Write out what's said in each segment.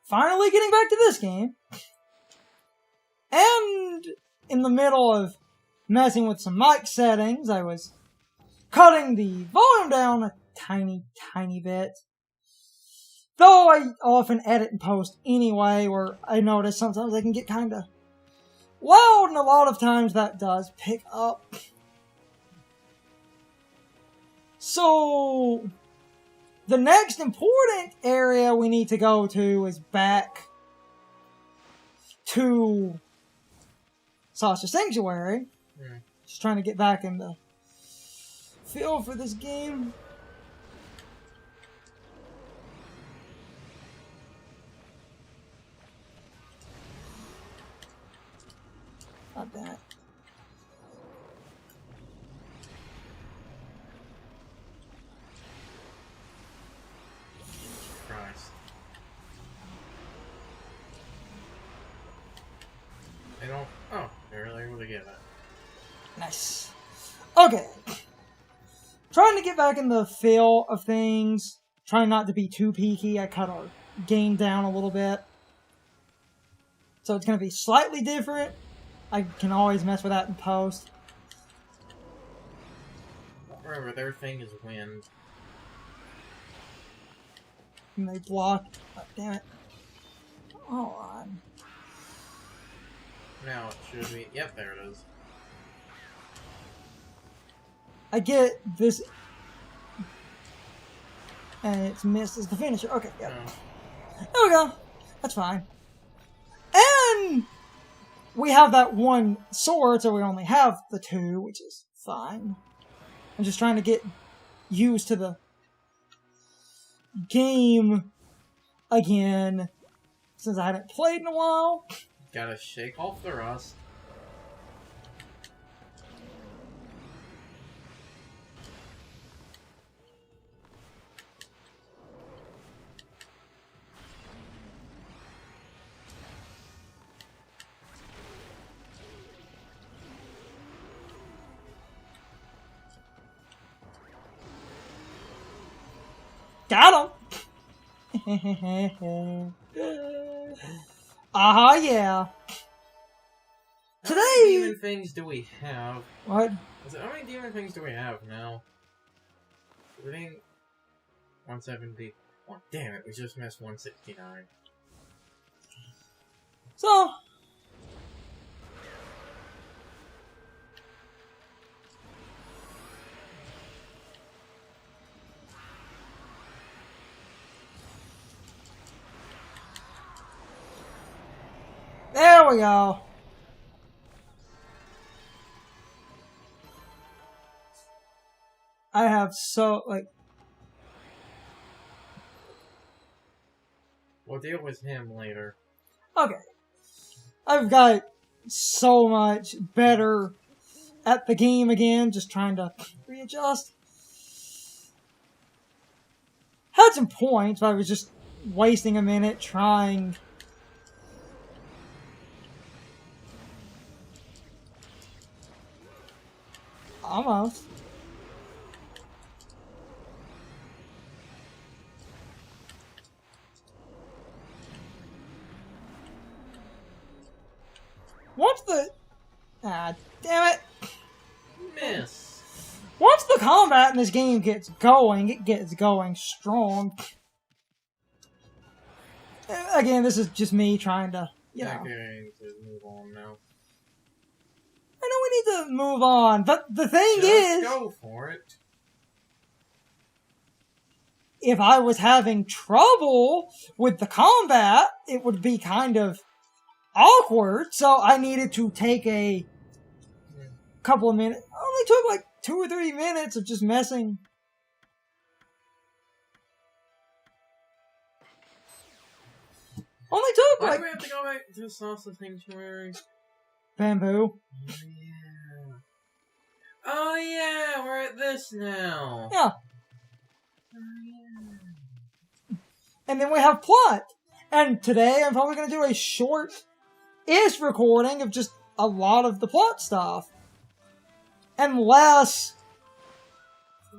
finally getting back to this game. And in the middle of messing with some mic settings, I was cutting the volume down a tiny, tiny bit. Though I often edit and post anyway, where I notice sometimes I can get kind of loud, and a lot of times that does pick up. So, the next important area we need to go to is back to Sasha Sanctuary. Just trying to get back in the feel for this game. Not that. Christ. They don't. Oh, they're really able to get it. Nice. Okay. Trying to get back in the feel of things. Trying not to be too peaky. I cut our game down a little bit. So it's going to be slightly different. I can always mess with that in post. Remember, their thing is wind. And they block. Oh, damn it. Hold on. Now it should be. Yep, there it is. I get this. And it's missed as the finisher. Okay, yeah. Oh. There we go. That's fine. And we have that one sword, so we only have the two, which is fine. I'm just trying to get used to the game again, since I hadn't played in a while. Gotta shake off the rust. Got him! Yeah. How many Today... demon things do we have? What? How many demon things do we have now? Everything... 170... Oh, damn it, we just missed 169. So... There we go. I have so, like... We'll deal with him later. Okay. I've got so much better at the game again, just trying to readjust. Had some points, but I was just wasting a minute trying... Almost. Once the... Ah, damn it. Miss. Once the combat in this game gets going, it gets going strong. Again, this is just me trying to, you know. Okay, to move on now. I know we need to move on, but the thing Just is... go for it. If I was having trouble with the combat, it would be kind of awkward, so I needed to take a couple of minutes. It only took like 2 or 3 minutes of just messing. Only took Why like... do we have to go back to Salsa Sanctuary? Bamboo. Oh yeah. Oh yeah, we're at this now. Yeah. Oh yeah. And then we have plot. And today I'm probably going to do a short-ish recording of just a lot of the plot stuff. And less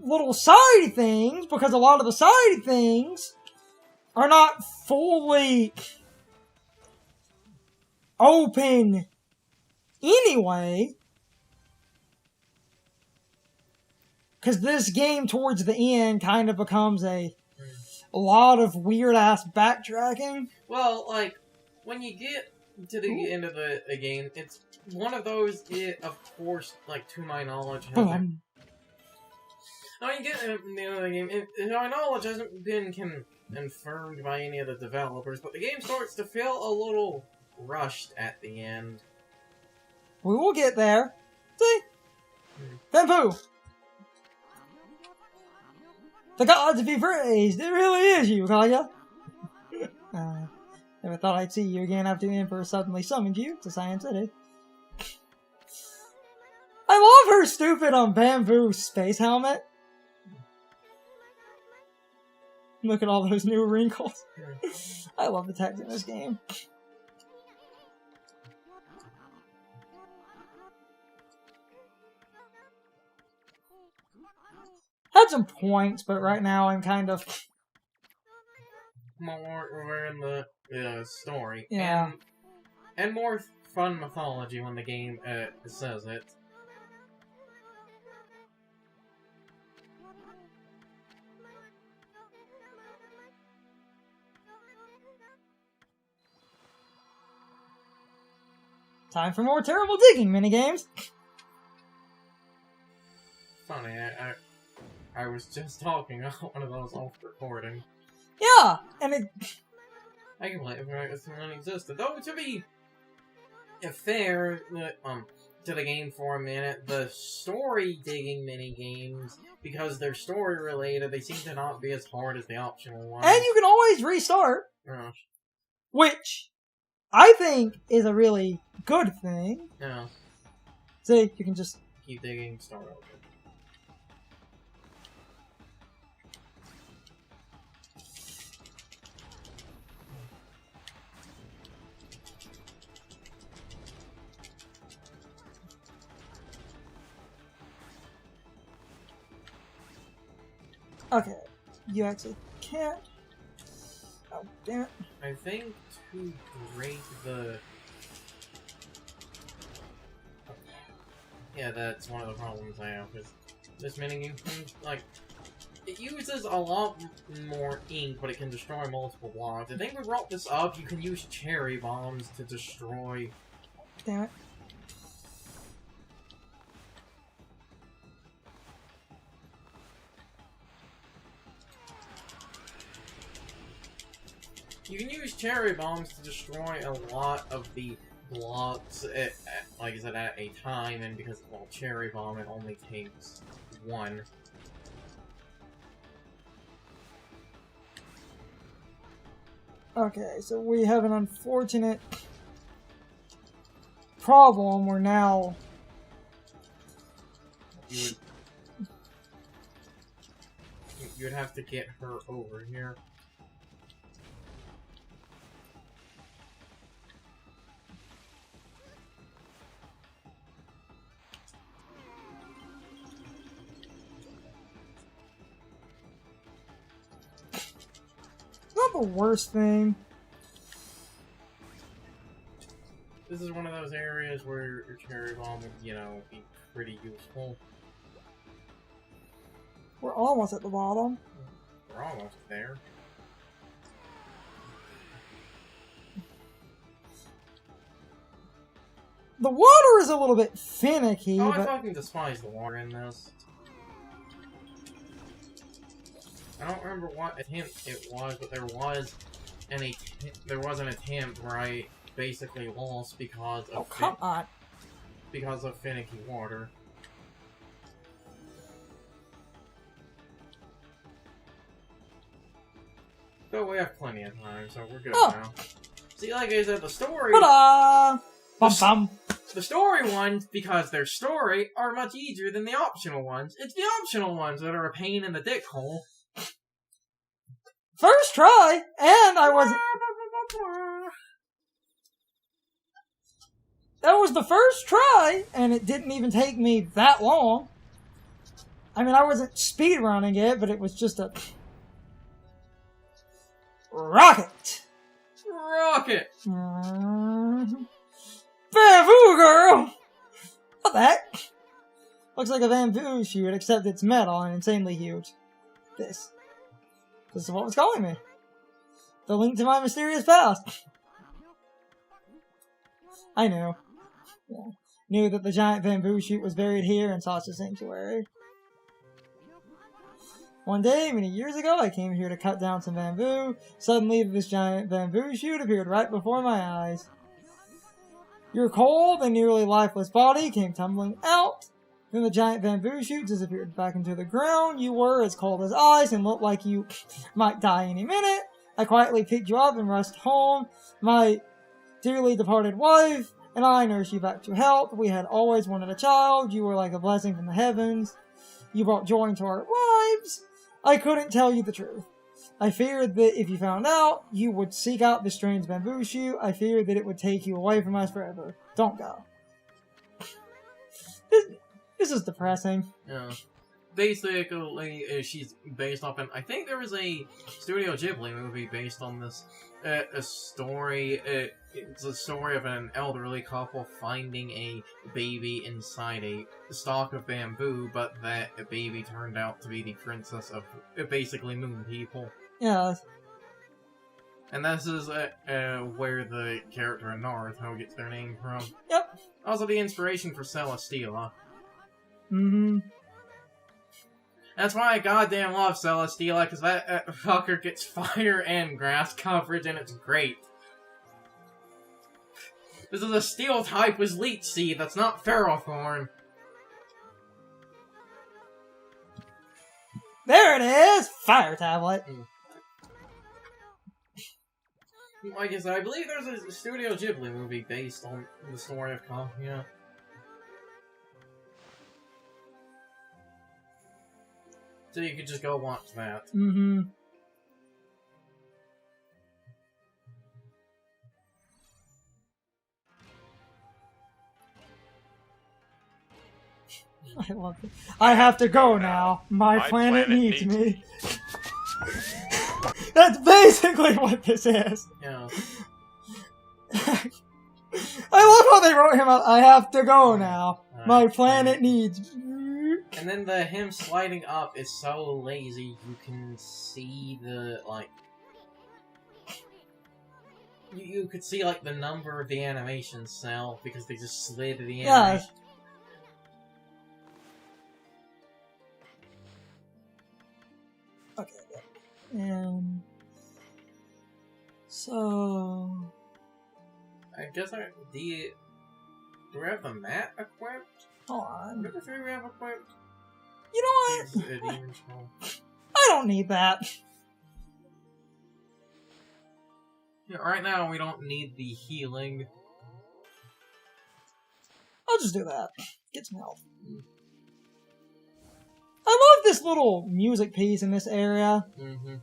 little side things, because a lot of the side things are not fully open anyway. Because this game towards the end kind of becomes a lot of weird-ass backtracking. Well, like, when you get to the end of the game, it's one of those, of course, like, to my knowledge, hasn't... No, you get to the end of the game, to my knowledge, hasn't been confirmed by any of the developers, but the game starts to feel a little rushed at the end. We will get there. See? Bamboo! The gods be praised! It really is you, Kaya! Never thought I'd see you again after the Emperor suddenly summoned you to Science City. I love her stupid bamboo space helmet. Look at all those new wrinkles. I love the text in this game. Had some points, but right now I'm kind of... We're in the story. Yeah. And more fun mythology when the game says it. Time for more terrible digging minigames. Funny, I was just talking about one of those off recording. Yeah, and it... I can play it if this one existed. Though, to be fair, to the game for a minute, the story digging minigames, because they're story related, they seem to not be as hard as the optional ones. And you can always restart. Yeah. Which I think is a really good thing. Yeah. See, you can just... Keep digging, start over. Okay, you actually can't. Oh, damn it. I think to break the... Yeah, that's one of the problems I have, because this minigame, like, it uses a lot more ink, but it can destroy multiple blocks. I think we brought this up, you can use cherry bombs to destroy... Damn it. You can use cherry bombs to destroy a lot of the blocks, like I said, at a time, and because, well, cherry bomb, it only takes one. Okay, so we have an unfortunate problem where now... You would have to get her over here. Not the worst thing. This is one of those areas where your cherry bomb would, you know, be pretty useful. We're almost at the bottom. We're almost there. The water is a little bit finicky, Oh, but... I fucking despise the water in this. I don't remember what attempt it was, but there was an attempt where I basically lost because of because of finicky water. But we have plenty of time, so we're good now. See, like I said, the story... Ta-da! Bum-bum! The story ones, because they're story, are much easier than the optional ones. It's the optional ones that are a pain in the dick hole. First try, and I wasn't... That was the first try, and it didn't even take me that long. I mean, I wasn't speedrunning it, but it was just a... Rocket! Rocket! Bamboo girl! What the heck? Looks like a bamboo shoot, except it's metal and insanely huge. This is what was calling me. The link to my mysterious past. I knew. Yeah. Knew that the giant bamboo shoot was buried here in such a sanctuary. One day, many years ago, I came here to cut down some bamboo. Suddenly, this giant bamboo shoot appeared right before my eyes. Your cold and nearly lifeless body came tumbling out. Then the giant bamboo shoot disappeared back into the ground. You were as cold as ice and looked like you might die any minute. I quietly picked you up and rushed home. My dearly departed wife and I nursed you back to health. We had always wanted a child. You were like a blessing from the heavens. You brought joy into our lives. I couldn't tell you the truth. I feared that if you found out, you would seek out this strange bamboo shoot. I feared that it would take you away from us forever. Don't go. This is depressing. Yeah. Basically, she's based off, and I think there was a Studio Ghibli movie based on this. A story. It's a story of an elderly couple finding a baby inside a stalk of bamboo, but that a baby turned out to be the princess of basically moon people. Yeah. And this is where the character in Naruto gets their name from. Yep. Also the inspiration for Celesteela. Mm-hmm. That's why I goddamn love Celesteela, because that fucker gets fire and grass coverage, and it's great. This is a steel type with leech seed, that's not ferrothorn. There it is! Fire tablet. Like I said, I believe there's a Studio Ghibli movie based on the story of Kaguya. So you could just go watch that. Mm-hmm. I love it. I have to go now. My planet needs me. That's basically what this is. Yeah. I love how they wrote him out. I have to go now. My planet needs me. And then him sliding up is so lazy, you can see the, like... You could see, like, the number of the animation cell, because they just slid the animation. Okay, so... I guess do we have the mat equipped? Hold on. Number 3 we have equipped? You know what? I don't need that. Yeah, right now we don't need the healing. I'll just do that. Get some health. I love this little music piece in this area. Mm-hmm.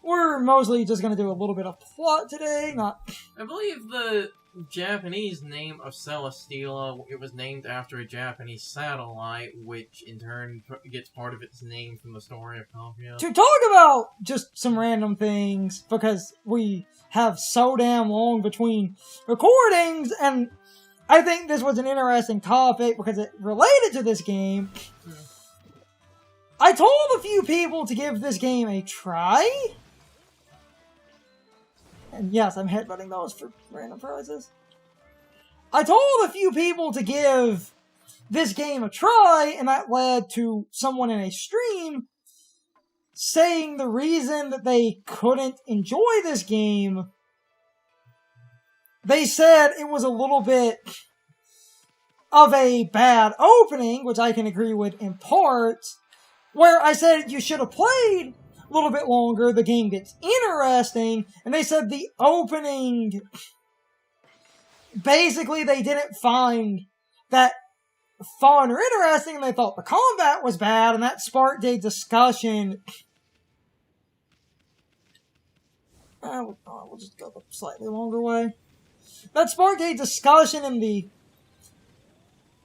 We're mostly just going to do a little bit of plot today, not... I believe the Japanese name of Celesteela, it was named after a Japanese satellite, which in turn gets part of its name from the story of Kaguya. To talk about just some random things, because we have so damn long between recordings, and I think this was an interesting topic because it related to this game. I told a few people to give this game a try. And yes, I'm headbutting those for random prizes. I told a few people to give this game a try, and that led to someone in a stream saying the reason that they couldn't enjoy this game, they said it was a little bit of a bad opening, which I can agree with in part, where I said you should have played a little bit longer, the game gets interesting, and they said the opening, basically they didn't find that fun or interesting, and they thought the combat was bad, and that sparked a discussion. We'll just go the slightly longer way. That sparked a discussion in the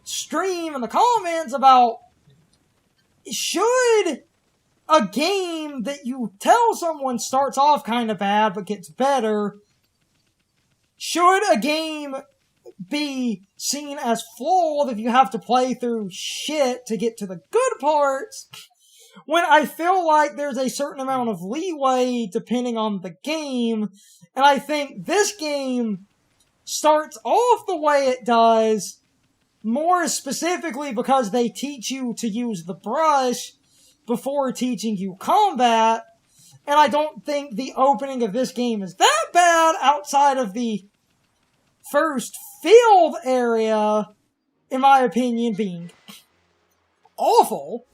stream and the comments about should a game that you tell someone starts off kind of bad but gets better, should a game be seen as flawed if you have to play through shit to get to the good parts, when I feel like there's a certain amount of leeway depending on the game, and I think this game starts off the way it does, more specifically because they teach you to use the brush before teaching you combat, and I don't think the opening of this game is that bad outside of the first field area, in my opinion, being awful,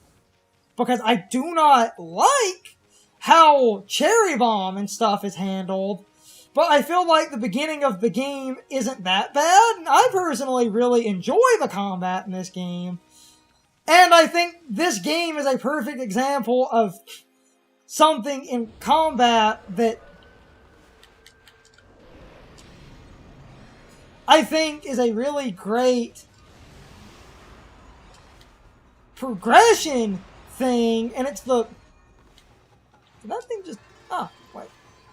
because I do not like how Cherry Bomb and stuff is handled, but I feel like the beginning of the game isn't that bad, and I personally really enjoy the combat in this game, and I think this game is a perfect example of something in combat that I think is a really great progression thing, and it's the... Did that thing just... Ah, wait.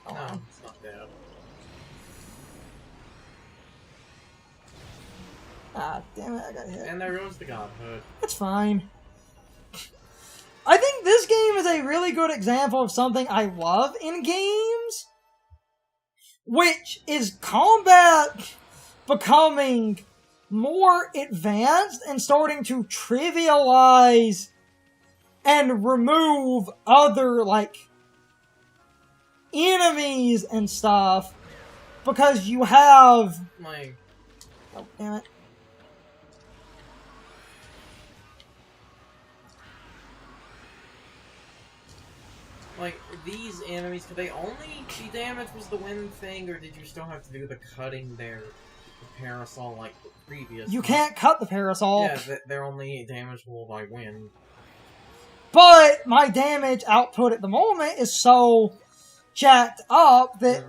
Oh, No, it's not bad. Ah, damn it, I got hit. And there goes the godhood. It's fine. I think this game is a really good example of something I love in games, which is combat becoming more advanced and starting to trivialize and remove other, like, enemies and stuff, because you have... Like... Oh, damn it. Like, these enemies, could they only be damaged was the wind thing, or did you still have to do the cutting their parasol like the previous You one? can't cut the parasol. Yeah, they're only damageable by wind. But my damage output at the moment is so jacked up that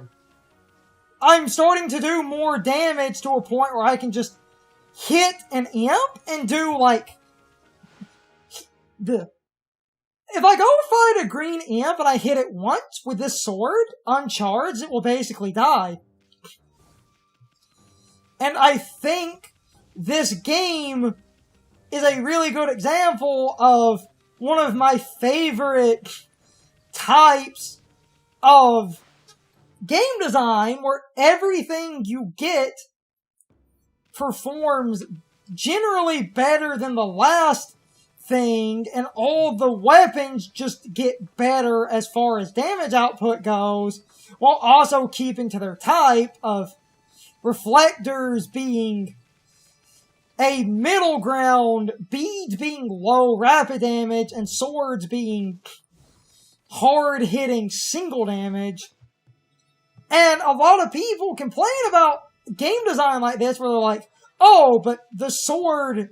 I'm starting to do more damage to a point where I can just hit an imp and do, like, the... If I go fight a green imp and I hit it once with this sword, uncharged, it will basically die. And I think this game is a really good example of one of my favorite types of game design, where everything you get performs generally better than the last thing, and all the weapons just get better as far as damage output goes, while also keeping to their type of reflectors being a middle ground, beads being low rapid damage, and swords being hard-hitting single damage. And a lot of people complain about game design like this, where they're like, oh, but the sword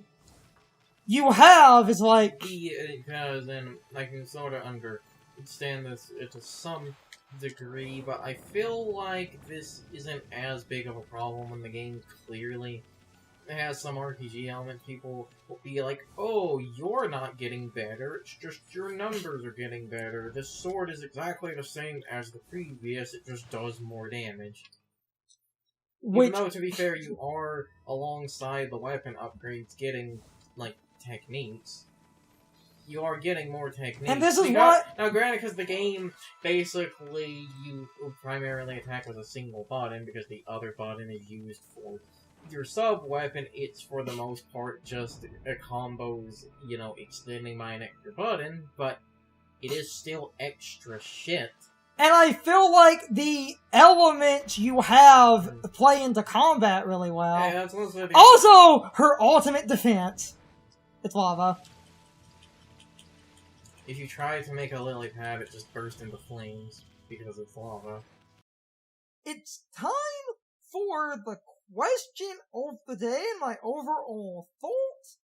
you have is like... Because, and I can sort of understand this to some degree, but I feel like this isn't as big of a problem when the game clearly has some RPG element. People will be like, oh, you're not getting better, it's just your numbers are getting better. This sword is exactly the same as the previous, it just does more damage. Even though, to be fair, you are, alongside the weapon upgrades, getting, like, techniques. You are getting more techniques. And this is what... Now, granted, because the game, basically, you primarily attack with a single button, because the other button is used for your sub-weapon. It's, for the most part, just combos, you know, extending by an extra button, but it is still extra shit. And I feel like the elements you have play into combat really well. Yeah, that's also, also, her ultimate defense. It's lava. If you try to make a lily pad, it just bursts into flames because it's lava. It's time for the question of the day and my overall thoughts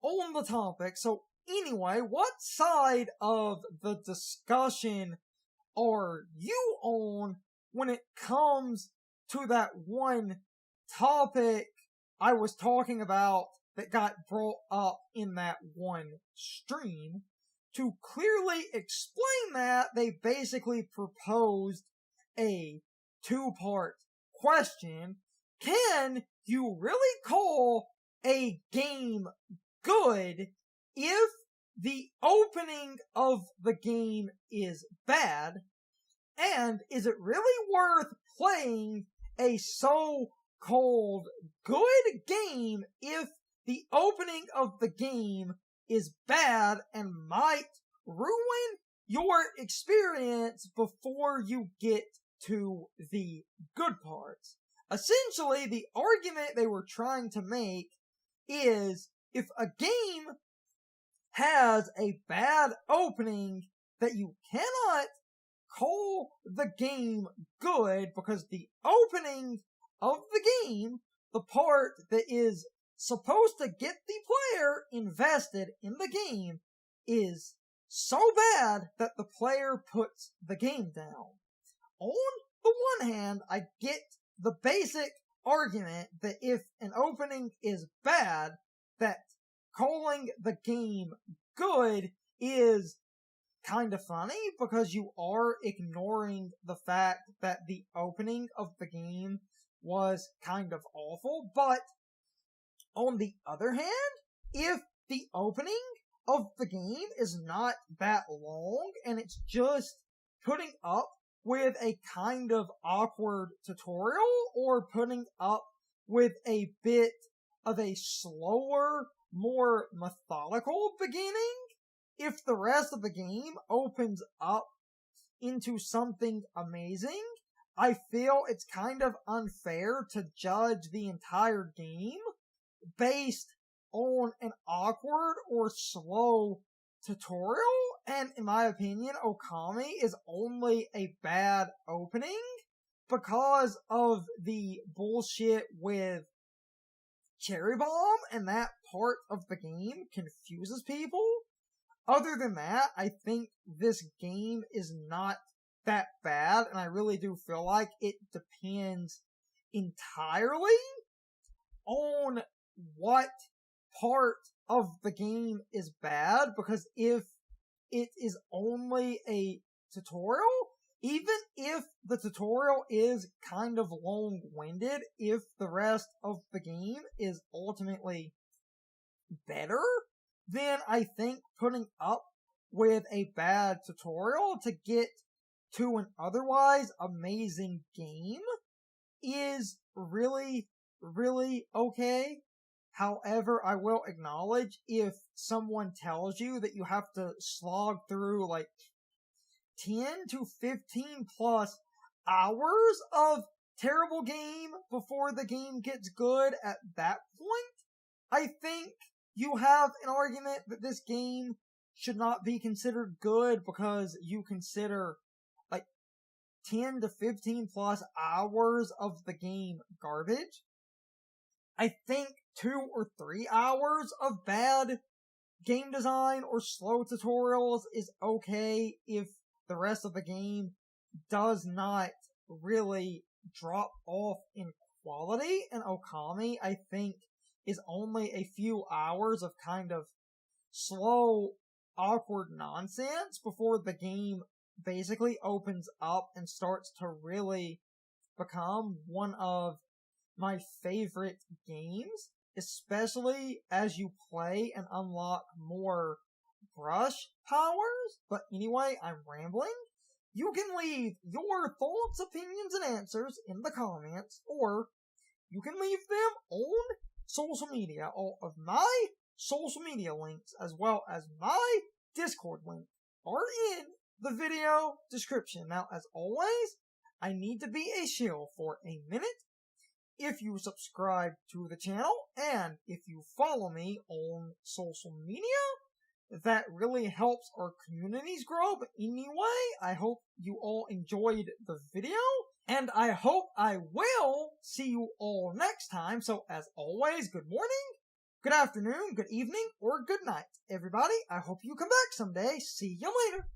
on the topic. So anyway, what side of the discussion are you on when it comes to that one topic I was talking about that got brought up in that one stream? to clearly explain that, they basically proposed a two-part question. Can you really call a game good if the opening of the game is bad? And is it really worth playing a so-called good game if the opening of the game is bad and might ruin your experience before you get to the good parts? Essentially, the argument they were trying to make is if a game has a bad opening, that you cannot call the game good because the opening of the game, the part that is supposed to get the player invested in the game, is so bad that the player puts the game down. On the one hand, I get the basic argument that if an opening is bad, that calling the game good is kind of funny because you are ignoring the fact that the opening of the game was kind of awful. But on the other hand, if the opening of the game is not that long and it's just putting up with a kind of awkward tutorial or putting up with a bit of a slower, more methodical beginning, if the rest of the game opens up into something amazing, I feel it's kind of unfair to judge the entire game based on an awkward or slow tutorial. And in my opinion, Okami is only a bad opening because of the bullshit with Cherry Bomb, and that part of the game confuses people. Other than that, I think this game is not that bad, and I really do feel like it depends entirely on what part of the game is bad, because if it is only a tutorial, even if the tutorial is kind of long-winded, if the rest of the game is ultimately better, then I think putting up with a bad tutorial to get to an otherwise amazing game is really, really okay. However, I will acknowledge if someone tells you that you have to slog through like 10 to 15 plus hours of terrible game before the game gets good at that point, I think you have an argument that this game should not be considered good because you consider like 10 to 15 plus hours of the game garbage. I think 2 or 3 hours of bad game design or slow tutorials is okay if the rest of the game does not really drop off in quality. And Okami, I think, is only a few hours of kind of slow, awkward nonsense before the game basically opens up and starts to really become one of my favorite games, especially as you play and unlock more brush powers. But anyway, I'm rambling. You can leave your thoughts, opinions, and answers in the comments, or you can leave them on social media. All of my social media links, as well as my Discord link, are in the video description. Now, as always, I need to be a shill for a minute. If you subscribe to the channel, and if you follow me on social media, that really helps our communities grow. But anyway, I hope you all enjoyed the video, and I hope I will see you all next time. So as always, good morning, good afternoon, good evening, or good night, everybody. I hope you come back someday. See you later.